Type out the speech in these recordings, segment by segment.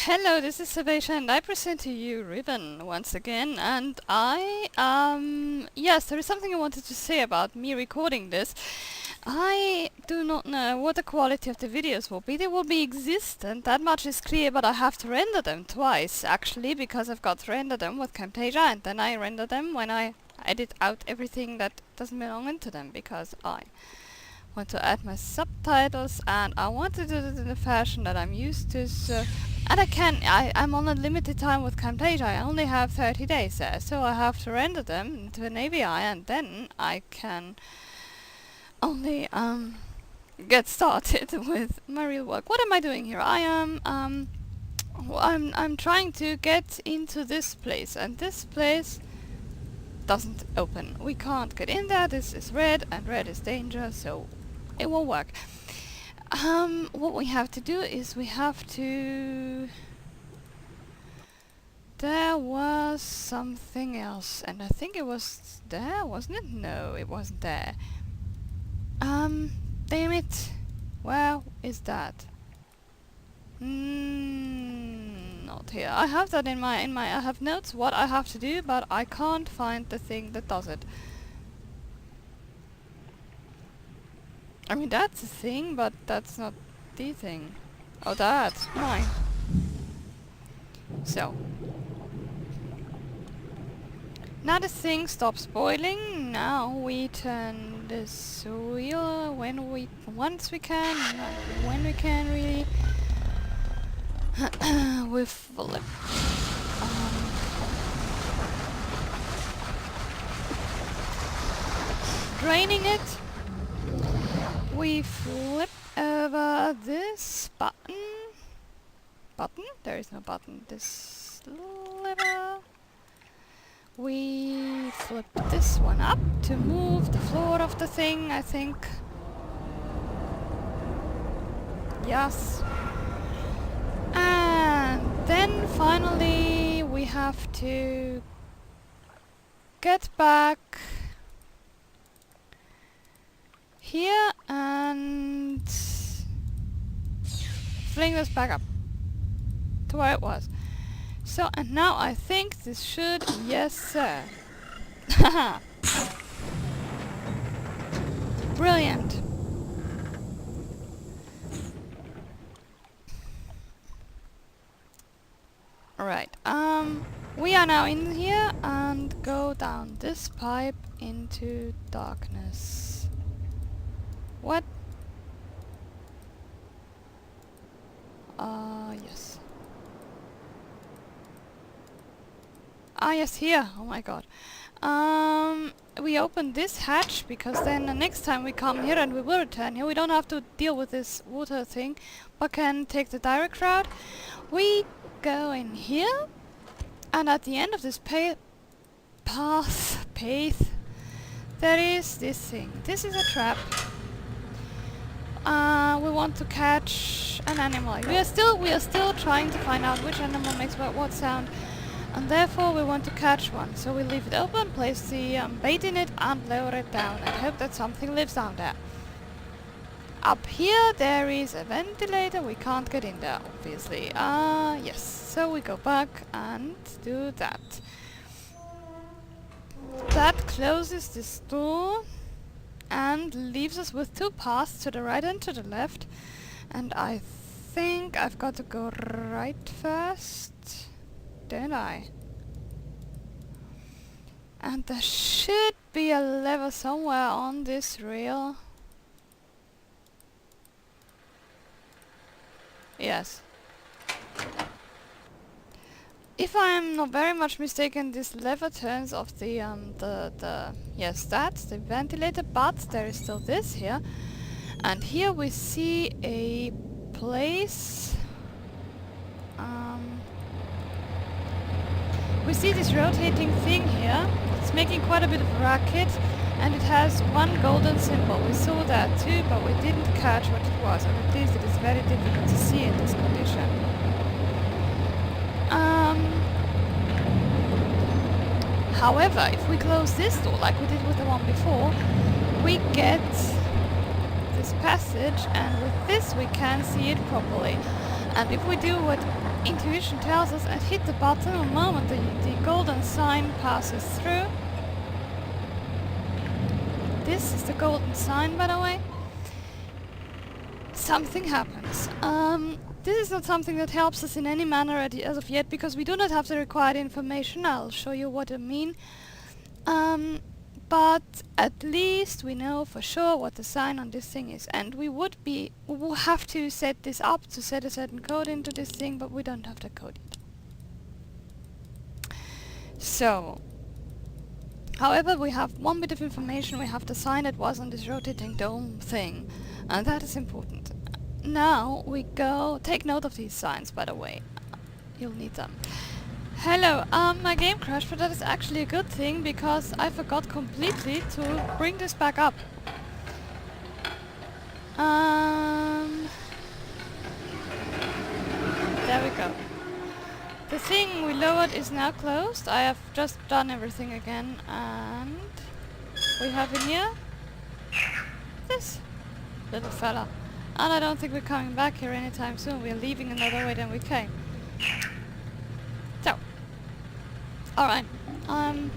Hello, this is Salvation and I present to you Riven once again, and yes, there is something I wanted to say about me recording this. I do not know what the quality of the videos will be. They will be existent, that much is clear, but I have to render them twice, actually, because I've got to render them with Camtasia, and then I render them when I edit out everything that doesn't belong into them, because I want to add my subtitles, and I want to do it in the fashion that I'm used to, so... And I'm on a limited time with Camtasia, I only have 30 days there, so I have to render them into an AVI, and then I can only, get started with my real work. What am I doing here? I'm trying to get into this place, and this place doesn't open. We can't get in there, this is red, and red is danger, so it won't work. What we have to do is we have to... There was something else, and I think it was there, wasn't it? No, it wasn't there. Damn it. Where is that? Not here. I have that in my I have notes what I have to do, but I can't find the thing that does it. I mean, that's a thing, but that's not the thing. Oh, that's mine. So. Now the thing stops boiling. Now we turn this wheel once we can, not when we can really. We flip. Draining it. We flip over this button. Button? There is no button. This lever. We flip this one up to move the floor of the thing, I think. Yes. And then finally we have to get back here and fling this back up to where it was. So, and now I think this should... Yes, sir. Haha. Brilliant. Alright, we are now in here and go down this pipe into darkness. What? Yes. Ah, yes, here. Oh my god. We open this hatch because then the next time we come here and we will return here, we don't have to deal with this water thing, but can take the direct route. We go in here, and at the end of this path, there is this thing. This is a trap. We want to catch an animal. We are still trying to find out which animal makes what sound. And therefore we want to catch one, so we leave it open, place the bait in it and lower it down and hope that something lives down there. Up here there is a ventilator, we can't get in there obviously. Yes, so we go back and do that. That closes this door and leaves us with two paths, to the right and to the left. And I think I've got to go right first. Don't I? And there should be a lever somewhere on this rail. Yes. If I'm not very much mistaken, this lever turns off the yes, that's the ventilator, but there is still this here. And here we see a place. We see this rotating thing here. It's making quite a bit of a racket, and it has one golden symbol. We saw that too, but we didn't catch what it was, or at least it is very difficult to see in this condition. However, if we close this door like we did with the one before, we get this passage, and with this we can see it properly. And if we do what intuition tells us and hit the button the moment the golden sign passes through, this is the golden sign, by the way, something happens. This is not something that helps us in any manner as of yet, because we do not have the required information. I'll show you what I mean. But at least we know for sure what the sign on this thing is, and we will have to set this up to set a certain code into this thing, but we don't have the code yet. So, however, we have one bit of information. We have the sign that was on this rotating dome thing, and that is important. Now we go, take note of these signs, by the way. You'll need them. Hello, my game crashed, but that is actually a good thing, because I forgot completely to bring this back up. There we go. The thing we lowered is now closed. I have just done everything again, and we have in here this little fella. And I don't think we're coming back here anytime soon. We're leaving another way than we came. So, alright, I'm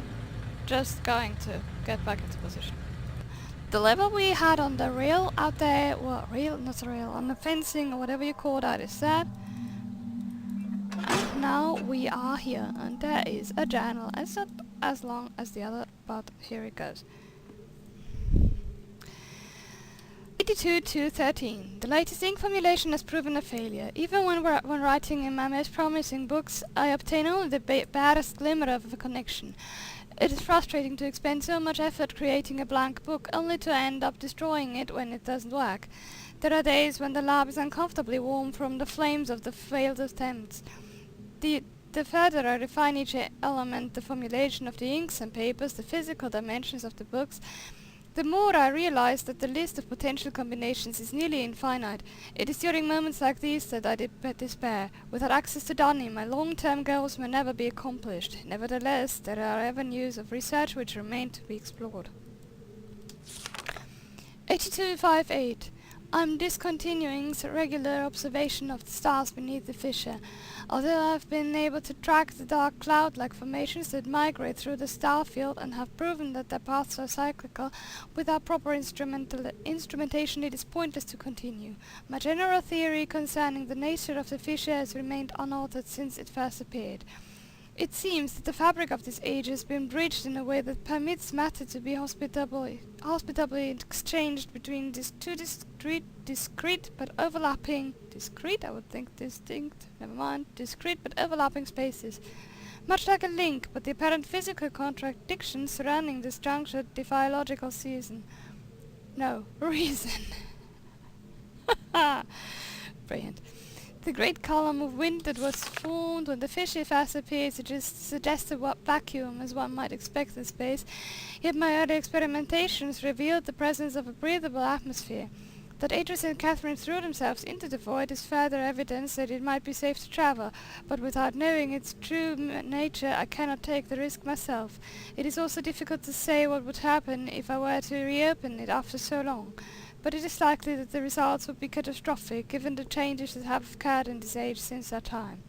just going to get back into position. The level we had on the rail out there, well, on the fencing or whatever you call that, is that. And now we are here, and there is a channel. It's not as long as the other, but here it goes. 82-13. The latest ink formulation has proven a failure. Even when writing in my most promising books, I obtain only the barest glimmer of a connection. It is frustrating to expend so much effort creating a blank book, only to end up destroying it when it doesn't work. There are days when the lab is uncomfortably warm from the flames of the failed attempts. The further I refine each element, the formulation of the inks and papers, the physical dimensions of the books, the more I realize that the list of potential combinations is nearly infinite. It is during moments like these that I despair. Without access to Donny, my long-term goals may never be accomplished. Nevertheless, there are avenues of research which remain to be explored. 8258. I'm discontinuing regular observation of the stars beneath the fissure. Although I have been able to track the dark cloud-like formations that migrate through the star field and have proven that their paths are cyclical, without proper instrumentation it is pointless to continue. My general theory concerning the nature of the fissure has remained unaltered since it first appeared. It seems that the fabric of this age has been bridged in a way that permits matter to be hospitably exchanged between these two discrete but overlapping spaces. Much like a link, but the apparent physical contradictions surrounding this juncture defy logical reason. Brilliant. The great column of wind that was formed when the fissure first appeared suggests a vacuum, as one might expect in space, yet my early experimentations revealed the presence of a breathable atmosphere. That Atrus and Catherine threw themselves into the void is further evidence that it might be safe to travel, but without knowing its true nature I cannot take the risk myself. It is also difficult to say what would happen if I were to reopen it after so long. But it is likely that the results would be catastrophic, given the changes that have occurred in this age since that time.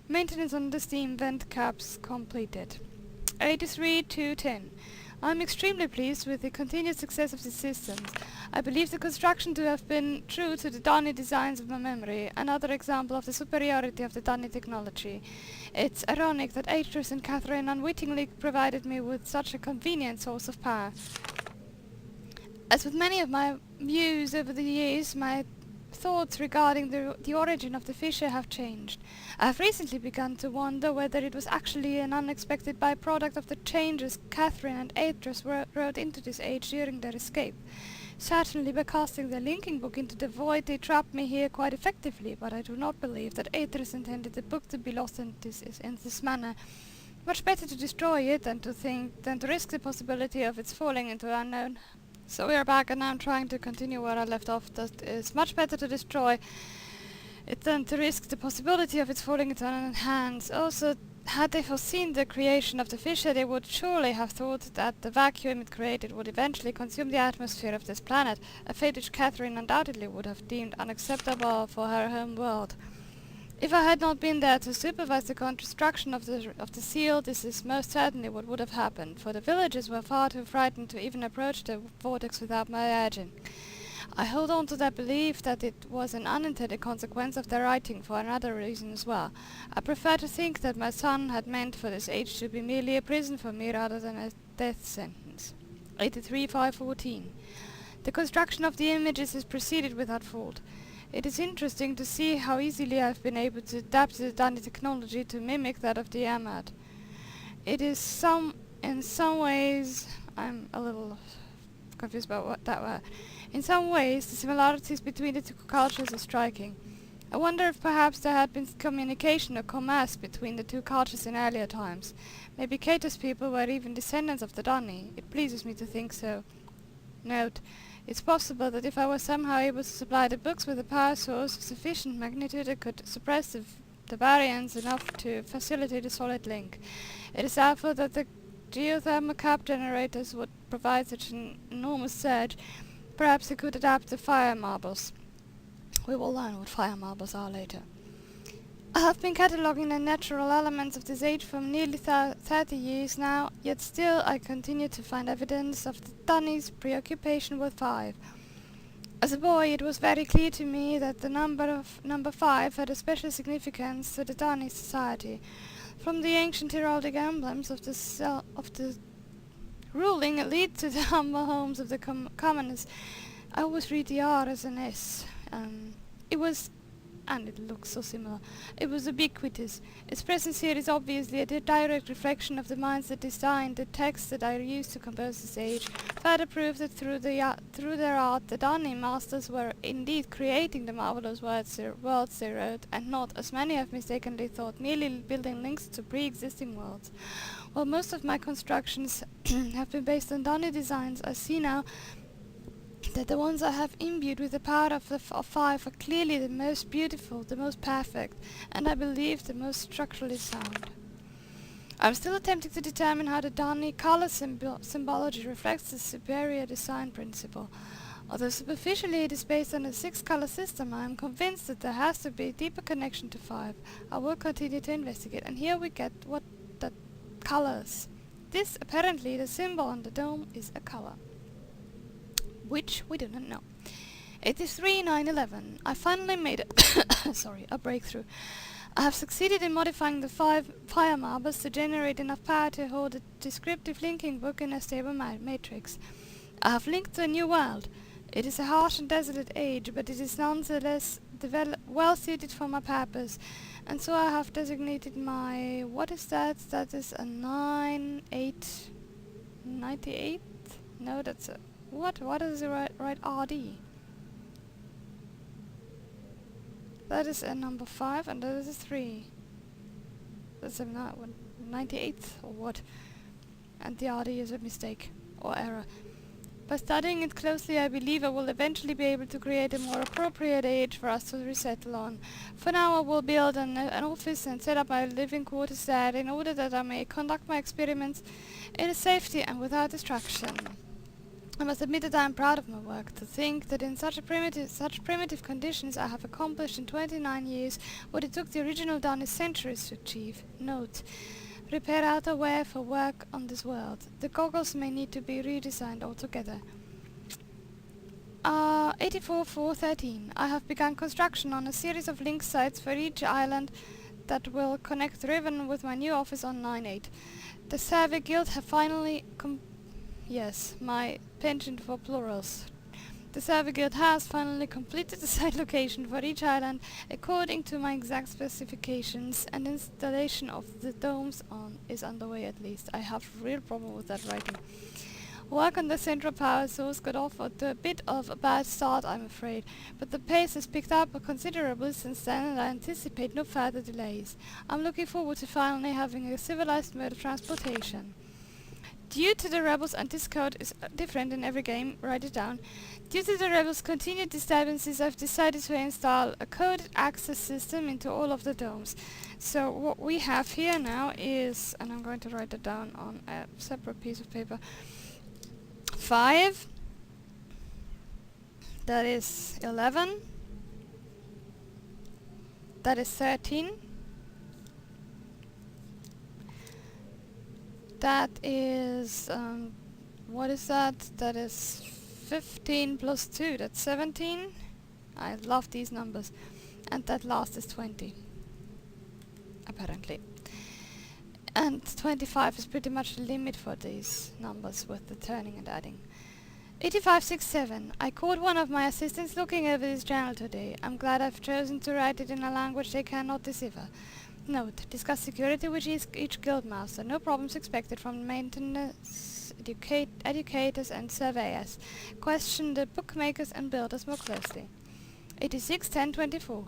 Maintenance on the steam vent caps completed. 83-10. I am extremely pleased with the continued success of the systems. I believe the construction to have been true to the Donny designs of my memory, another example of the superiority of the Donny technology. It's ironic that Atrus and Catherine unwittingly provided me with such a convenient source of power. As with many of my views over the years, my thoughts regarding the origin of the fissure have changed. I have recently begun to wonder whether it was actually an unexpected byproduct of the changes Catherine and Atrus wrote into this age during their escape. Certainly by casting their linking book into the void they trapped me here quite effectively, but I do not believe that Atrus intended the book to be lost in this manner. Much better to destroy it than to risk the possibility of its falling into unknown. So we are back, and I'm trying to continue where I left off. That it's much better to destroy it than to risk the possibility of its falling into unknown hands. Also, had they foreseen the creation of the fissure, they would surely have thought that the vacuum it created would eventually consume the atmosphere of this planet, a fate which Catherine undoubtedly would have deemed unacceptable for her home world. If I had not been there to supervise the construction of the seal, this is most certainly what would have happened, for the villagers were far too frightened to even approach the vortex without my urging. I hold on to that belief that it was an unintended consequence of their writing for another reason as well. I prefer to think that my son had meant for this age to be merely a prison for me rather than a death sentence. 83-514. The construction of the images is proceeded without fault. It is interesting to see how easily I have been able to adapt the Dani technology to mimic that of the Amad. It is in some ways, I'm a little confused about what that word. In some ways, the similarities between the two cultures are striking. I wonder if perhaps there had been communication or commerce between the two cultures in earlier times. Maybe Kato's people were even descendants of the Dani. It pleases me to think so. Note: it's possible that if I was somehow able to supply the books with a power source of sufficient magnitude, I could suppress the variance enough to facilitate a solid link. It is doubtful that the geothermal cap generators would provide such an enormous surge. Perhaps I could adapt the fire marbles. We will learn what fire marbles are later. I have been cataloguing the natural elements of this age for nearly 30 years now, yet still I continue to find evidence of the Dani's preoccupation with 5. As a boy, it was very clear to me that the number 5 had a special significance to the Dani society. From the ancient heraldic emblems of the ruling elite to the humble homes of the commoners, I always read the R as an S. And it looks so similar. It was ubiquitous. Its presence here is obviously a direct reflection of the minds that designed the texts that I used to compose this age. Further proof that through their art the Dani masters were indeed creating the marvelous worlds they wrote, and not, as many have mistakenly thought, merely building links to pre-existing worlds. While most of my constructions have been based on Dani designs, I see now that the ones I have imbued with the power of 5 are clearly the most beautiful, the most perfect, and I believe the most structurally sound. I am still attempting to determine how the Dani color symbology reflects the superior design principle. Although superficially it is based on a 6-color system, I am convinced that there has to be a deeper connection to 5. I will continue to investigate, and here we get what the colors. This, apparently, the symbol on the dome is a color, which we do not know. 83-911. I finally made a breakthrough. I have succeeded in modifying the 5 fire marbles to generate enough power to hold a descriptive linking book in a stable matrix. I have linked to a new world. It is a harsh and desolate age, but it is nonetheless well suited for my purpose, and so I have designated my... what is that? That is a 98? No, that's a... What is the right RD? That is a number 5 and that is a 3. That's a 98th or what? And the RD is a mistake or error. By studying it closely, I believe I will eventually be able to create a more appropriate age for us to resettle on. For now I will build an office and set up my living quarters there in order that I may conduct my experiments in safety and without distraction. I must admit that I am proud of my work. To think that in such primitive conditions I have accomplished in 29 years what it took the original Dani centuries to achieve. Note: prepare outerwear for work on this world. The goggles may need to be redesigned altogether. 84-413. I have begun construction on a series of link sites for each island that will connect Riven with my new office on 9-8. The Survey Guild have finally Yes, my penchant for plurals. The Survey Guild has finally completed the site location for each island according to my exact specifications, and installation of the domes is underway at least. I have a real problem with that writing. Work on the central power source got off to a bit of a bad start, I'm afraid, but the pace has picked up considerably since then, and I anticipate no further delays. I'm looking forward to finally having a civilized mode of transportation. Due to the rebels, and this code is different in every game, write it down. Due to the rebels' continued disturbances, I've decided to install a coded access system into all of the domes. So what we have here now is, and I'm going to write it down on a separate piece of paper, 5, that is 11, That is 13. That is, what is that? That is 15 plus 2, that's 17. I love these numbers. And that last is 20, apparently. And 25 is pretty much the limit for these numbers with the turning and adding. 8567. I caught one of my assistants looking over this journal today. I'm glad I've chosen to write it in a language they cannot decipher. Note: discuss security with each guildmaster. No problems expected from maintenance, educators and surveyors. Question the bookmakers and builders more closely. 861024.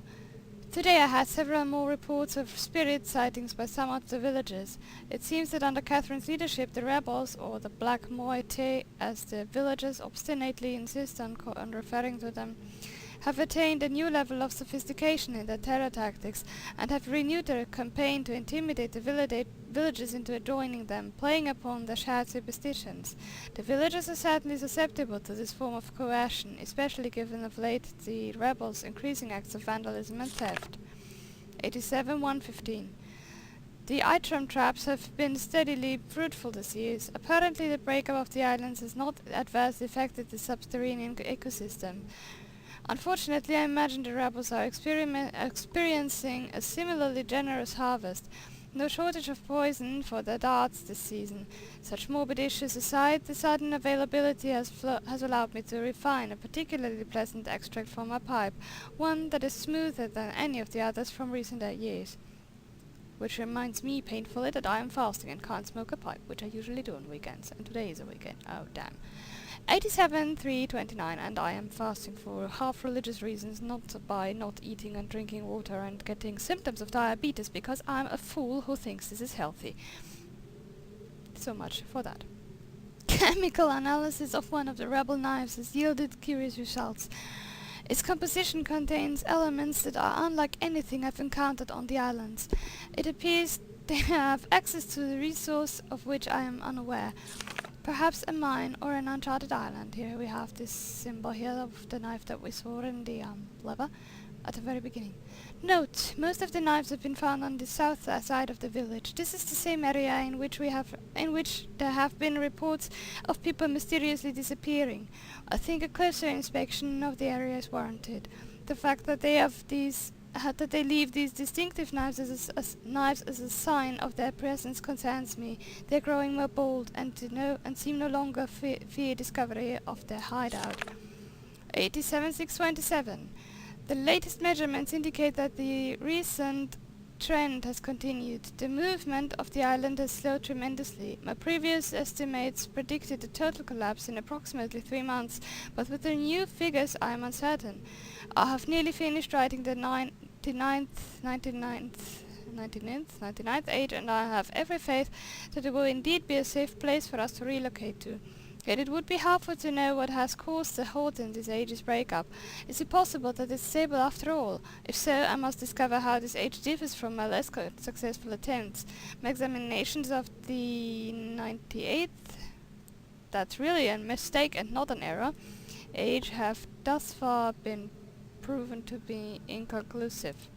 Today I had several more reports of spirit sightings by some of the villagers. It seems that under Catherine's leadership the rebels, or the Black Moiety as the villagers obstinately insist on referring to them, have attained a new level of sophistication in their terror tactics and have renewed their campaign to intimidate the villagers into joining them, playing upon their shared superstitions. The villagers are certainly susceptible to this form of coercion, especially given of late the rebels' increasing acts of vandalism and theft. 87-115. The Itram traps have been steadily fruitful this year. Apparently the breakup of the islands has not adversely affected the subterranean ecosystem. Unfortunately, I imagine the rebels are experiencing a similarly generous harvest. No shortage of poison for their darts this season. Such morbid issues aside, the sudden availability has allowed me to refine a particularly pleasant extract for my pipe, one that is smoother than any of the others from recent years. Which reminds me painfully that I am fasting and can't smoke a pipe, which I usually do on weekends, and today is a weekend. Oh, damn. 87-329, and I am fasting for half-religious reasons, not by not eating and drinking water and getting symptoms of diabetes, because I'm a fool who thinks this is healthy. So much for that. Chemical analysis of one of the rebel knives has yielded curious results. Its composition contains elements that are unlike anything I've encountered on the islands. It appears they have access to the resource of which I am unaware. Perhaps a mine or an uncharted island. Here we have this symbol here of the knife that we saw in the lever at the very beginning. Note: most of the knives have been found on the south side of the village. This is the same area in which there have been reports of people mysteriously disappearing. I think a closer inspection of the area is warranted. The fact that they leave these distinctive knives as a sign of their presence concerns me. They're growing more bold and seem no longer fear discovery of their hideout. 87-627. The latest measurements indicate that the recent trend has continued. The movement of the island has slowed tremendously. My previous estimates predicted a total collapse in approximately 3 months, but with the new figures I am uncertain. I have nearly finished writing the 99th age, and I have every faith that it will indeed be a safe place for us to relocate to. Yet it would be helpful to know what has caused the halt in this age's breakup. Is it possible that it's stable after all? If so, I must discover how this age differs from my less successful attempts. My examinations of the 98th, that's really a mistake and not an error, age have thus far been proven to be inconclusive.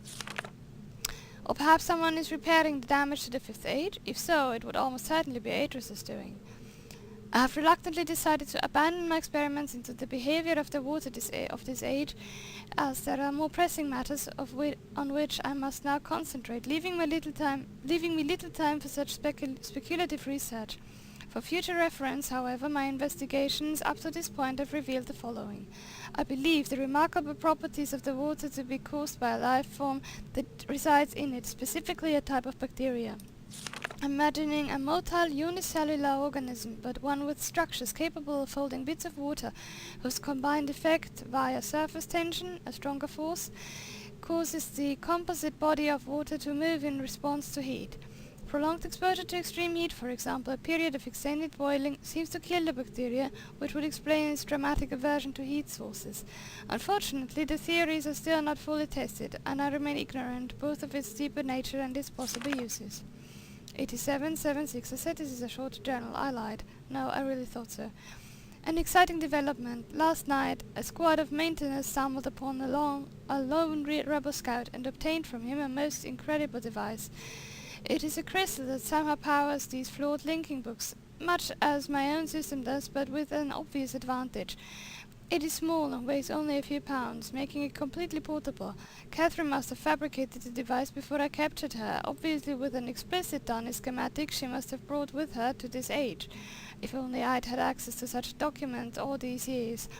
Or perhaps someone is repairing the damage to the 5th age? If so, it would almost certainly be Atrus' doing. I have reluctantly decided to abandon my experiments into the behavior of the water of this age, as there are more pressing matters on which I must now concentrate, leaving me little time for such speculative research. For future reference, however, my investigations up to this point have revealed the following. I believe the remarkable properties of the water to be caused by a life form that resides in it, specifically a type of bacteria. Imagining a motile unicellular organism, but one with structures capable of holding bits of water, whose combined effect via surface tension, a stronger force, causes the composite body of water to move in response to heat. Prolonged exposure to extreme heat, for example, a period of extended boiling, seems to kill the bacteria, which would explain its dramatic aversion to heat sources. Unfortunately, the theories are still not fully tested, and I remain ignorant both of its deeper nature and its possible uses. 87-76. I said this is a short journal. I lied. No, I really thought so. An exciting development. Last night, a squad of maintainers stumbled upon a lone rebel scout and obtained from him a most incredible device. It is a crystal that somehow powers these flawed linking books, much as my own system does, but with an obvious advantage. It is small and weighs only a few pounds, making it completely portable. Catherine must have fabricated the device before I captured her. Obviously with an explicit Dani schematic she must have brought with her to this age. If only I'd had access to such a document all these years.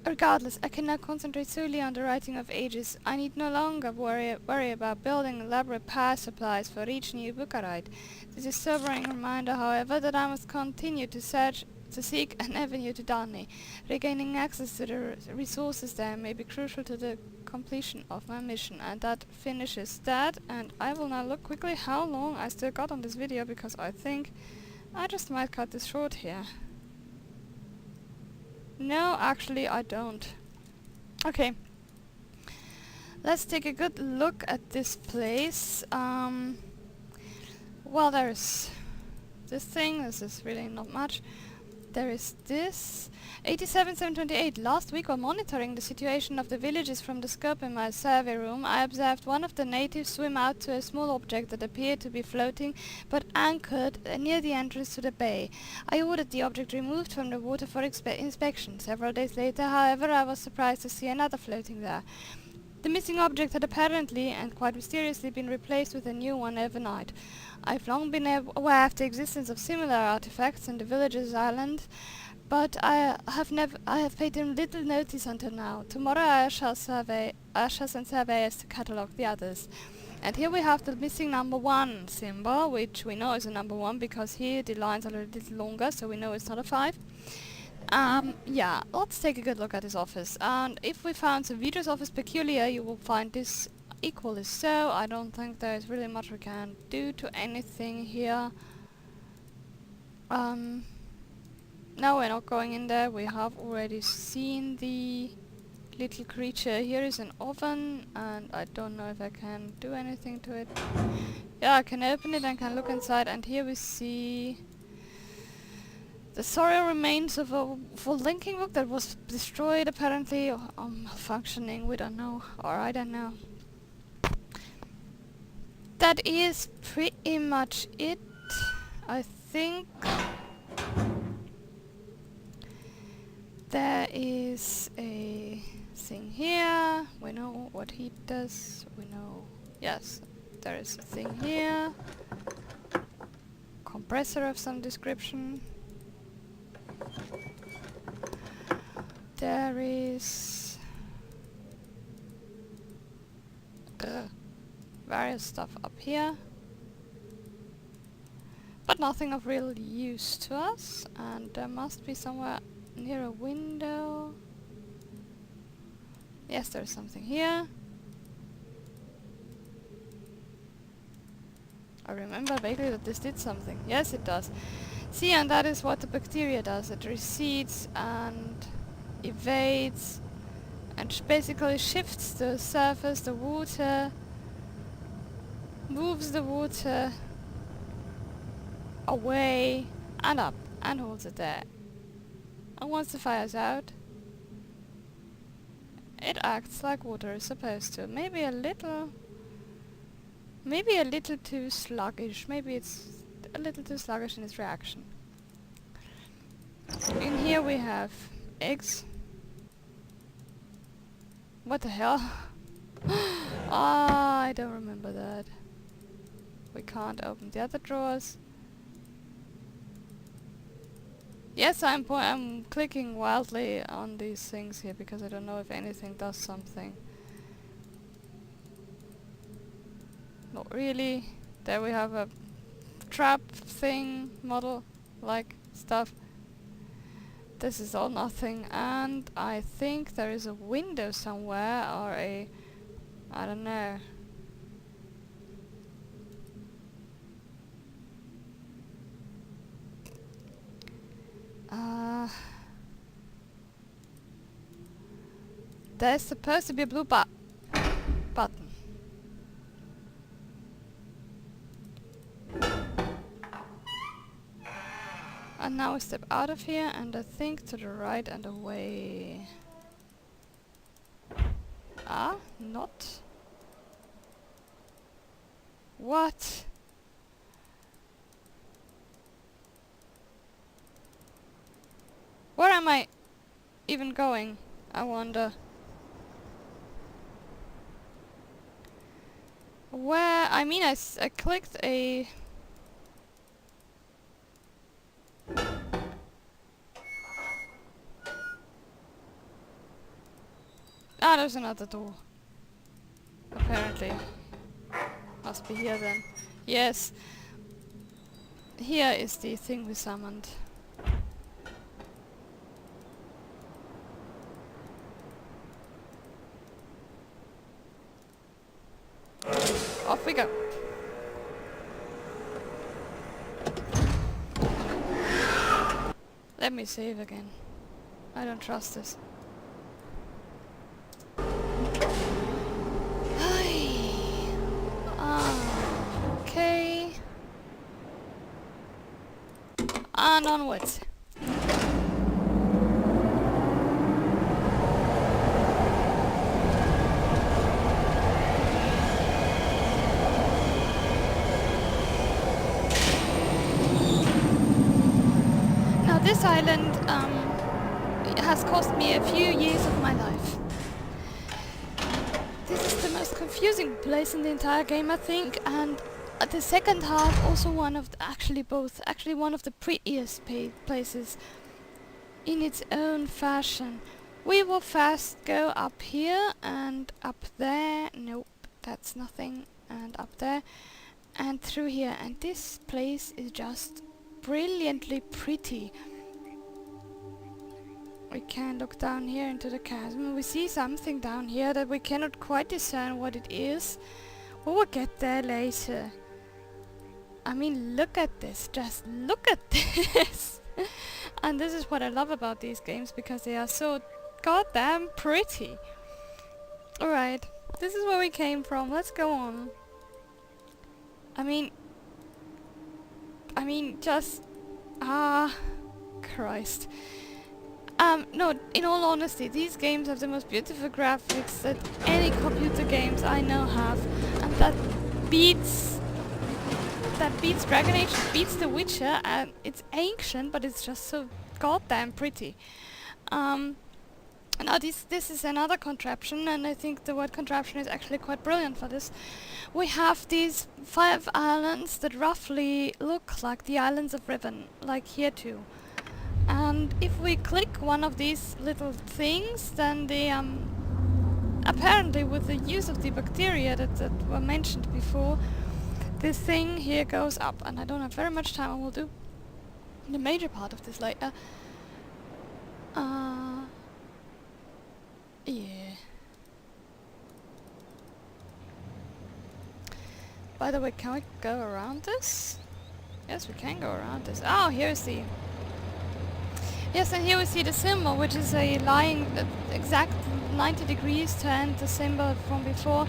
Regardless, I can now concentrate solely on the writing of ages. I need no longer worry about building elaborate power supplies for each new book I write. This is a sobering reminder, however, that I must continue to seek an avenue to Dani. Regaining access to the resources there may be crucial to the completion of my mission. And that finishes that. And I will now look quickly how long I still got on this video, because I think I just might cut this short here. No, actually I don't. Okay. Let's take a good look at this place. Well, there's this thing. This is really not much. There is this. 87,728. Last week, while monitoring the situation of the villages from the scope in my survey room, I observed one of the natives swim out to a small object that appeared to be floating but anchored near the entrance to the bay. I ordered the object removed from the water for inspection. Several days later, however, I was surprised to see another floating there. The missing object had apparently, and quite mysteriously, been replaced with a new one overnight. I've long been aware of the existence of similar artifacts in the village's island, but I have paid them little notice until now. Tomorrow I shall send surveyors to catalogue the others. And here we have the missing number 1 symbol, which we know is a number 1 because here the lines are a little longer, so we know it's not a 5. Yeah, let's take a good look at his office. And if we found Savito's office peculiar, you will find this equally so. I don't think there's really much we can do to anything here. No, we're not going in there. We have already seen the little creature. Here is an oven, and I don't know if I can do anything to it. Yeah, I can open it and can look inside, and here we see the sorry remains of a full linking book that was destroyed apparently, or malfunctioning, we don't know, or I don't know. That is pretty much it, I think. There is a thing here, we know what he does, we know, yes, there is a thing here. Compressor of some description. There is various stuff up here, but nothing of real use to us, and there must be somewhere near a window. Yes, there's something here. I remember vaguely that this did something. Yes, it does. See, and that is what the bacteria does. It recedes and evades and basically shifts the surface, the water, moves the water away and up and holds it there. And once the fire's out, it acts like water is supposed to. Maybe a little too sluggish. Maybe it's a little too sluggish in its reaction. In here we have eggs. What the hell? Ah, I don't remember that. We can't open the other drawers. Yes, I'm clicking wildly on these things here because I don't know if anything does something. Not really. There we have a trap thing, model, like stuff. This is all nothing, and I think there is a window somewhere, or a... I don't know. There's supposed to be a blue button. And now we step out of here, and I think to the right and away. Ah, not. What? Where am I even going? I wonder. Where? I mean, I clicked a... Ah, there's another door. Apparently. Must be here then. Yes. Here is the thing we summoned. Off we go. Let me save again. I don't trust this. Okay. And onwards. Now this island has cost me a few years of my life. This is the most confusing place in the entire game, I think, and the second half also one of the, actually one of the prettiest places in its own fashion. We will first go up here and up there. Nope, that's nothing. And up there and through here, and this place is just brilliantly pretty. We can look down here into the chasm. We see something down here that we cannot quite discern what it is. We will get there later. I mean, look at this. Just look at this. And this is what I love about these games, because they are so goddamn pretty. Alright, this is where we came from. Let's go on. I mean, just... Ah, Christ. No, in all honesty, these games have the most beautiful graphics that any computer games I know have, and that beats Dragon Age, beats The Witcher, and it's ancient, but it's just so goddamn pretty. Now this is another contraption, and I think the word contraption is actually quite brilliant for this. We have these 5 islands that roughly look like the islands of Riven, like here too. And if we click one of these little things, then the apparently with the use of the bacteria that were mentioned before, this thing here goes up. And I don't have very much time. I will do the major part of this later. Yeah. By the way, can we go around this? Yes, we can go around this. Oh, here's the... Yes, and here we see the symbol, which is a lying exact 90 degrees turned the symbol from before.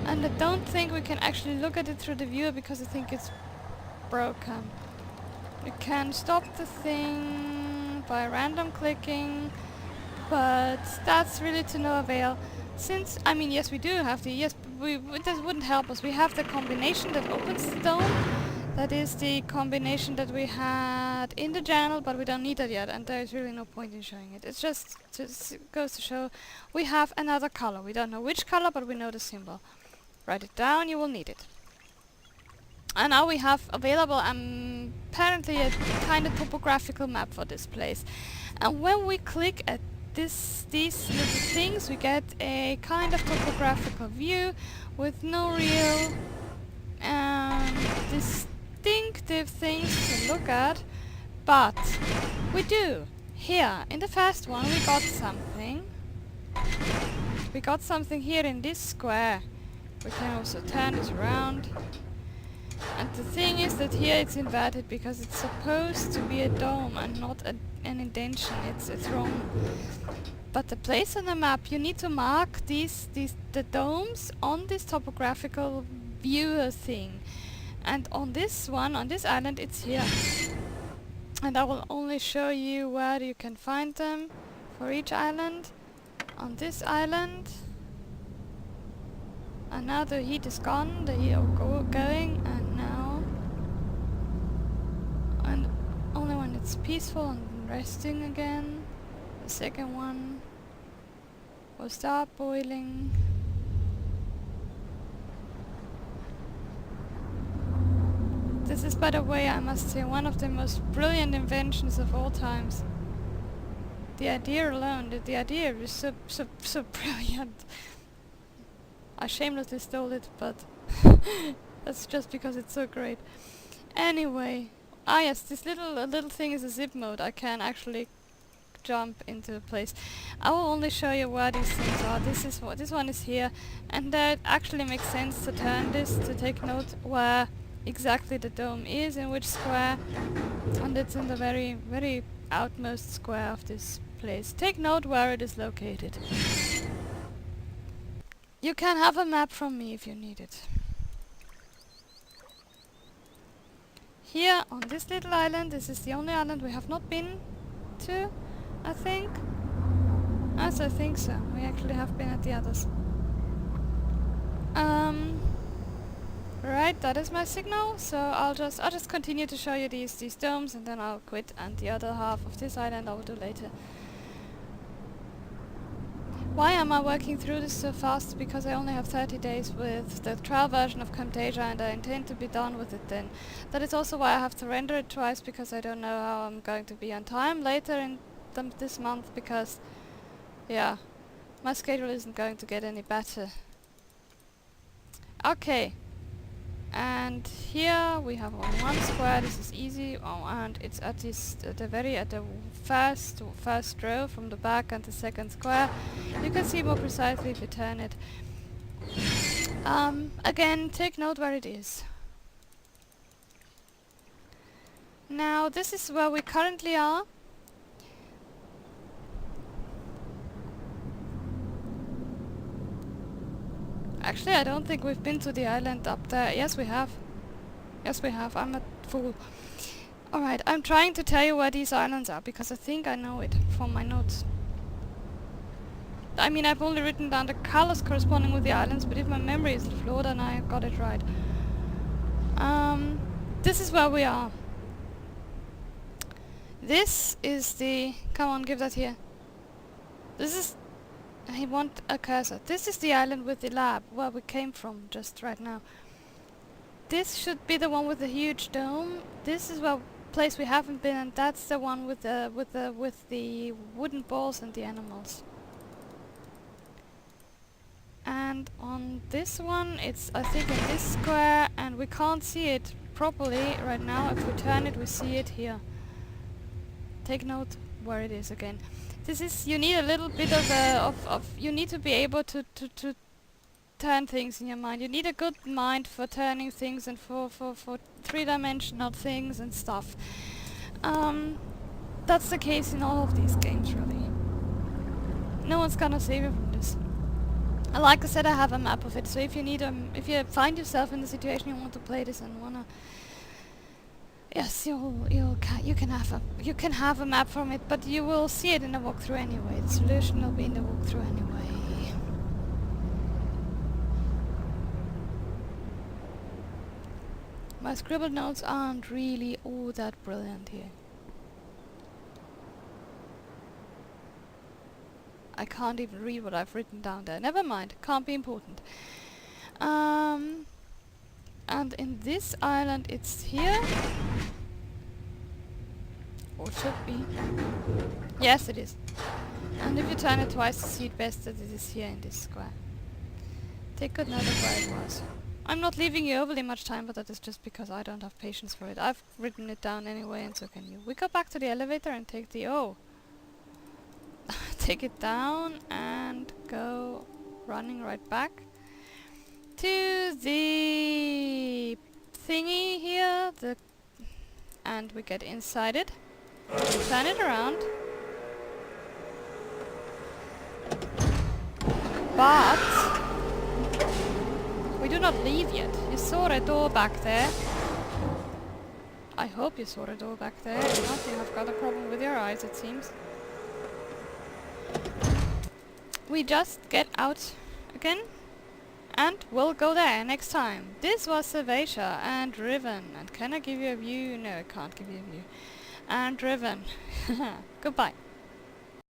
And I don't think we can actually look at it through the viewer because I think it's broken. We can stop the thing by random clicking, but that's really to no avail. Since, I mean, yes, we do have the... Yes, this wouldn't help us. We have the combination that opens the dome. That is the combination that we had in the channel, but we don't need that yet, and there is really no point in showing it. It's just goes to show we have another color. We don't know which color, but we know the symbol. Write it down, you will need it. And now we have available apparently a kind of topographical map for this place. And when we click at these little things, we get a kind of topographical view with no real distinctive things to look at, but we do. Here, in the first one, we got something. We got something here in this square. We can also turn this around. And the thing is that here it's inverted because it's supposed to be a dome and not an indentation. It's wrong. But the place on the map, you need to mark the domes on this topographical viewer thing. And on this one, on this island, it's here. And I will only show you where you can find them for each island. On this island, and now the heat is gone, the heat going, and now, and only when it's peaceful and resting again, the second one will start boiling. This is, by the way, I must say, one of the most brilliant inventions of all times. The idea alone, the idea is so brilliant. I shamelessly stole it, but that's just because it's so great. Anyway, yes, this little thing is a zip mode. I can actually jump into a place. I will only show you where these things are. This one is here, and that actually makes sense to turn this to take note where exactly the dome is, in which square, and it's in the very outmost square of this place. Take note where it is located. You can have a map from me if you need it. Here on this little island, this is the only island we have not been to, I think. Yes, I think so. We actually have been at the others. Right, that is my signal, so I'll just continue to show you these domes, and then I'll quit, and the other half of this island I will do later. Why am I working through this so fast? Because I only have 30 days with the trial version of Camtasia, and I intend to be done with it then. That is also why I have to render it twice, because I don't know how I'm going to be on time later in this month, because, yeah, my schedule isn't going to get any better. Okay. And here we have on one square, this is easy, and it's at the first row from the back, and the second square. You can see more precisely if you turn it. Again, take note where it is. Now this is where we currently are. Actually, I don't think we've been to the island up there. Yes, we have. Yes, we have. I'm a fool. Alright, I'm trying to tell you where these islands are, because I think I know it from my notes. I mean, I've only written down the colors corresponding with the islands, but if my memory is flawed, then I got it right. This is where we are. This is the... Come on, give that here. This is... I want a cursor. This is the island with the lab, where we came from just right now. This should be the one with the huge dome. This is the place we haven't been, and that's the one with the wooden balls and the animals. And on this one, it's I think in this square, and we can't see it properly right now. If we turn it, we see it here. Take note where it is again. This is, you need a little bit of you need to be able to turn things in your mind. You need a good mind for turning things and for three-dimensional things and stuff. That's the case in all of these games, really. No one's gonna save you from this. And like I said, I have a map of it, so if you need if you find yourself in the situation you want to play this and wanna, yes, you can have a map from it, but you will see it in the walkthrough anyway. The solution will be in the walkthrough anyway. My scribbled notes aren't really all that brilliant here. I can't even read what I've written down there. Never mind, can't be important. And in this island it's here. Or should be. Yes, it is. And if you turn it twice to see it best, that it is here in this square. Take good note of where it was. I'm not leaving you overly much time, but that is just because I don't have patience for it. I've written it down anyway, and so can you. We go back to the elevator and take the... Oh! Take it down and go running right back to the thingy here, and we get inside it. Turn it around. But we do not leave yet. You saw a door back there. I hope you saw it all back there. If not, you have got a problem with your eyes, it seems. We just get out again, and we'll go there next time. This was Sylvatia and Riven. And can I give you a view? No, I can't give you a view. And Riven. Goodbye.